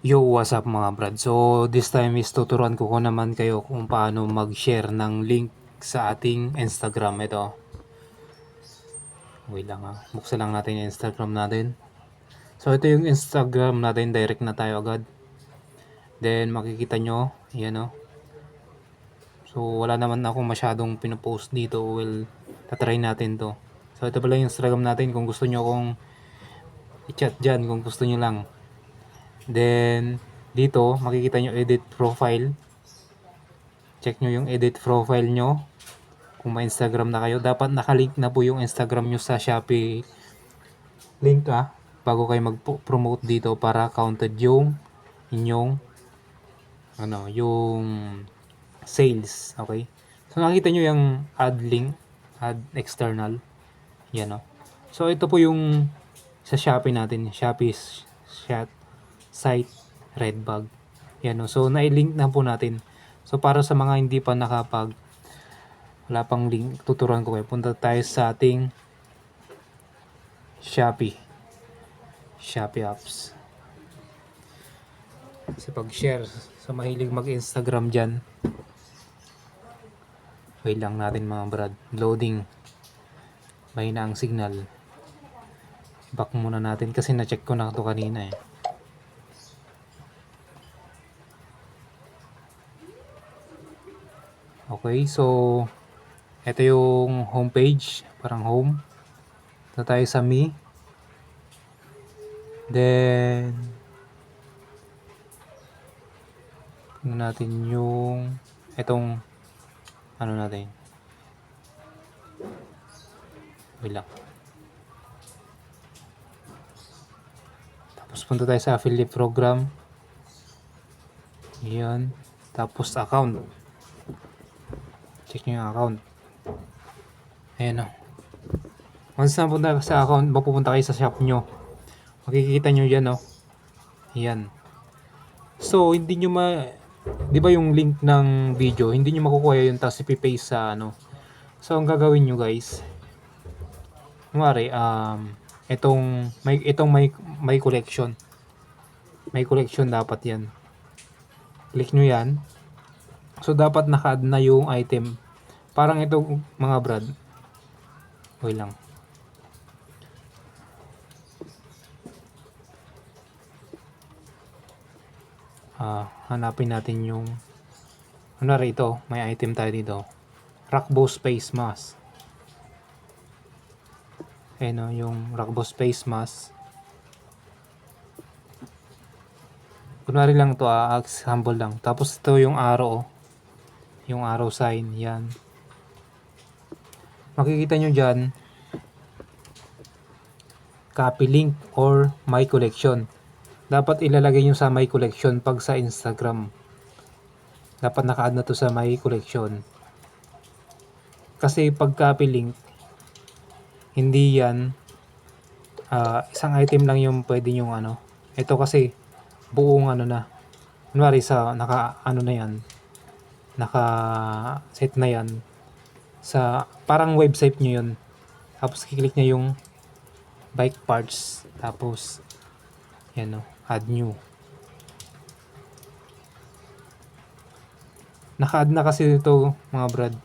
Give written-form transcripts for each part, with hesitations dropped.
Yo, what's up mga brad? So, this time is tuturuan ko naman kayo kung paano mag-share ng link sa ating Instagram. Ito. Wait lang ha. Buksan lang natin yung Instagram natin. So, ito yung Instagram natin. Direct na tayo agad. Then, makikita nyo. Yan o. So, wala naman ako masyadong pinopost dito. Well, tatry natin to. So, ito pala yung Instagram natin. Kung gusto nyo kung i-chat dyan, kung gusto nyo lang. Then, dito, makikita nyo edit profile. Check nyo yung edit profile nyo. Kung may Instagram na kayo, dapat nakalink na po yung Instagram nyo sa Shopee link bago kayo mag-promote dito para counted yung inyong yung sales. Okay, so nakita nyo yung add link, add external, yan so ito po yung sa Shopee natin, Shopee site Redbag, yan so na-link na po natin. So para sa mga hindi pa wala pang link, tuturuan ko kayo. Punta tayo sa ating Shopee apps. Kasi pag share sa mahilig mag-Instagram dyan, wait lang natin mga brad, loading, mahina ang signal. Back muna natin kasi na-check ko na ito kanina Okay, so ito yung homepage, parang home. Ito tayo sa me. Then tingnan natin yung itong natin. Wait lang. Tapos punta tayo sa affiliate program. Yan. Tapos account. Check nyo yung account. Ayan Once na punta sa account, mapupunta kayo sa shop nyo. Makikita nyo yan Yan. So, hindi nyo di ba yung link ng video, hindi nyo makukuha yun tapos ipipaste sa So, ang gagawin nyo guys, kumari, itong may collection. May collection dapat yan. Click nyo yan. So, dapat naka-add na yung item. Parang ito mga brad. Wait lang. Hanapin natin yung kunwari ito, may item tayo dito. Rockboss face mask. Ayan yung Rockboss face mask. Kunwari lang ito, example lang. Tapos ito yung arrow. Yung arrow sign, yan. Makikita nyo dyan, copy link or my collection. Dapat ilalagay nyo sa my collection pag sa Instagram. Dapat naka-add na to sa my collection. Kasi pag copy link, hindi yan, isang item lang yung pwede yung Ito kasi, buong na. Kunwari naka na yan. Naka set na yan. Sa parang website nyo yun. Tapos kiklik nyo yung bike parts. Tapos, yan add new. Naka-add na kasi ito mga brad.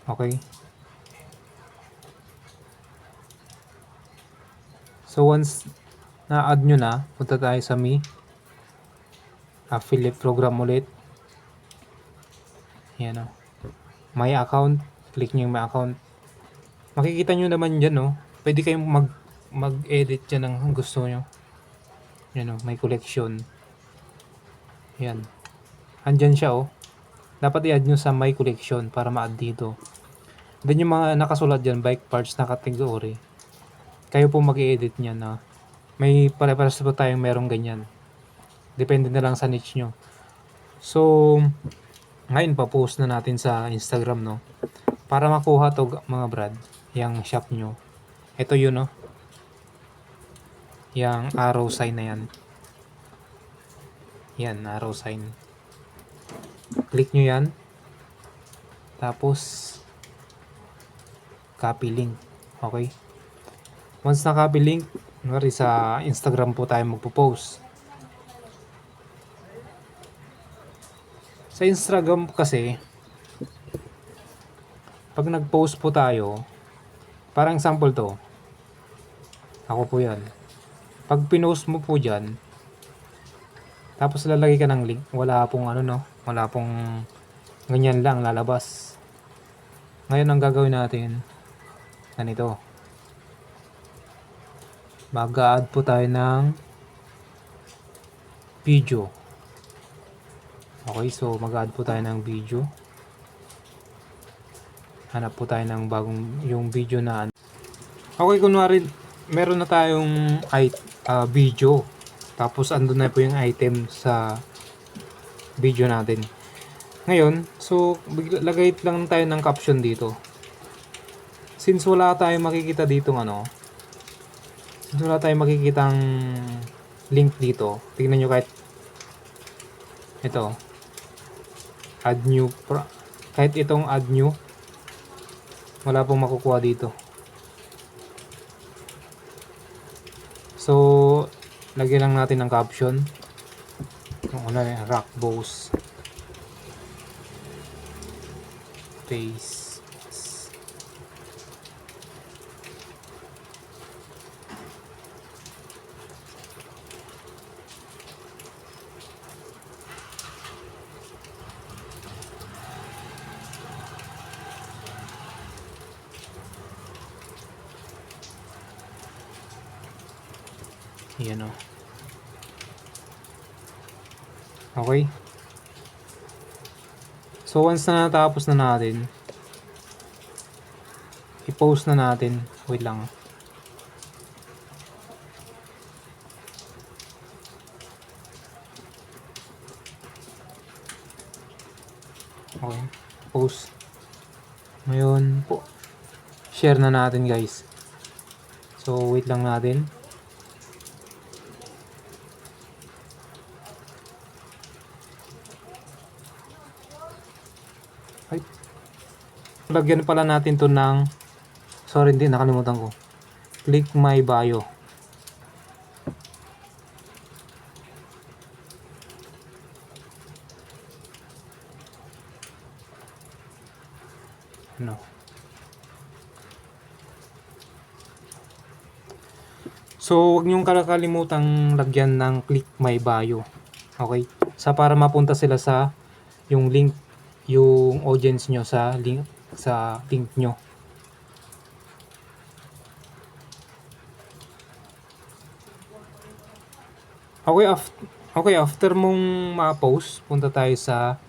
Okay. So once na-add nyo na, punta tayo sa me. Affiliate program ulit. Yan my account. Click nyo yung my account. Makikita nyo naman dyan pwede kayong mag-edit dyan ng gusto nyo. Yan may collection. Yan. Andyan siya dapat i-add nyo sa my collection para ma-add dito. Then yung mga nakasulat dyan, bike parts na category, kayo po mag-i-edit niyan may pare-pares po tayong merong ganyan. Depende na lang sa niche nyo. So, ngayon pa-post na natin sa Instagram para makuha to mga brad, yung shop nyo. Ito yun yung arrow sign na yan. Yan, arrow sign. Click nyo yan. Tapos, copy link. Okay. Once na copy link, Kunwari sa Instagram po tayo magpo-post. Sa Instagram kasi, pag nag-post po tayo, parang sample to. Ako po yan. Pag pinost mo po dyan, tapos lalagay ka ng link, wala pong ano no, wala pong ganyan lang lalabas. Ngayon ang gagawin natin, ganito. Mag-add po tayo ng video. Okay, so mag-add po tayo ng video. Hanap po tayo ng bagong yung video na ano. Okay, kunwari meron na tayong video. Tapos andun na po yung item sa video natin. Ngayon, so lagay lang tayo ng caption dito. Since wala tayong makikita dito since wala tayong makikitang link dito, tingnan nyo kahit ito, add new, kahit itong add new, wala pong makukuha dito. So, lagyan lang natin ng caption. Yung una, rock bows. Face. Yan o. Okay. So once na natapos na natin, i-post na natin. Wait lang. Okay. Post. Ngayon po, share na natin guys. So wait lang natin. Ay. Lagyan pala natin to ng, sorry hindi, nakalimutan ko. Click my bio. Ano? So, huwag niyong kalimutan lagyan ng click my bio. Okay? Sa para mapunta sila sa yung link, yung audience nyo sa link nyo. Okay, after mong ma-post, punta tayo sa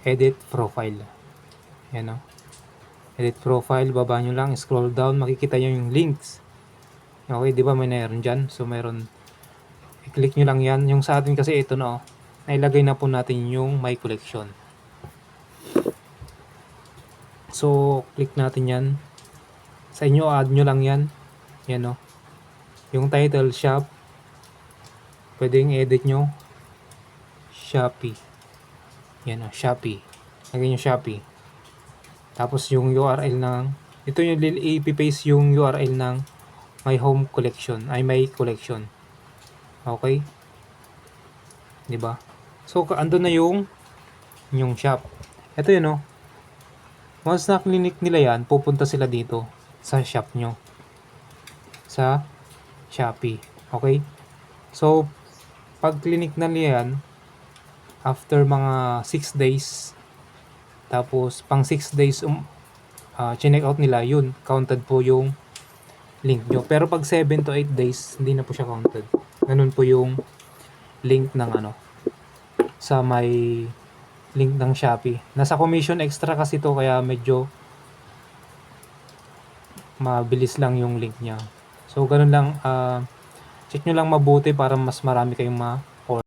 edit profile. Yan o. Edit profile, baba nyo lang, scroll down, makikita nyo yung links. Okay, di ba may meron dyan? So, meron, i-click nyo lang yan. Yung sa atin kasi ito na nailagay na po natin yung my collection. So, click natin yan. Sa inyo, add nyo lang yan. Yan o. Yung title, shop. Pwedeng edit nyo. Shopee. Yan o, Shopee. Lagay nyo Shopee. Tapos yung URL ng, ito yung i-paste yung URL ng my home collection, my collection. Okay? Diba? So, andun na yung shop. Ito yun o. Once na clinic nila yan, pupunta sila dito sa shop nyo. Sa Shopee. Okay? So, pag clinic na nila yan, after mga 6 days, tapos pang 6 days check out nila, yun, counted po yung link nyo. Pero pag 7 to 8 days, hindi na po siya counted. Ganun po yung link ng sa may link ng Shopee. Nasa commission extra kasi to, kaya medyo mabilis lang yung link niya. So ganun lang, check nyo lang mabuti para mas marami kayong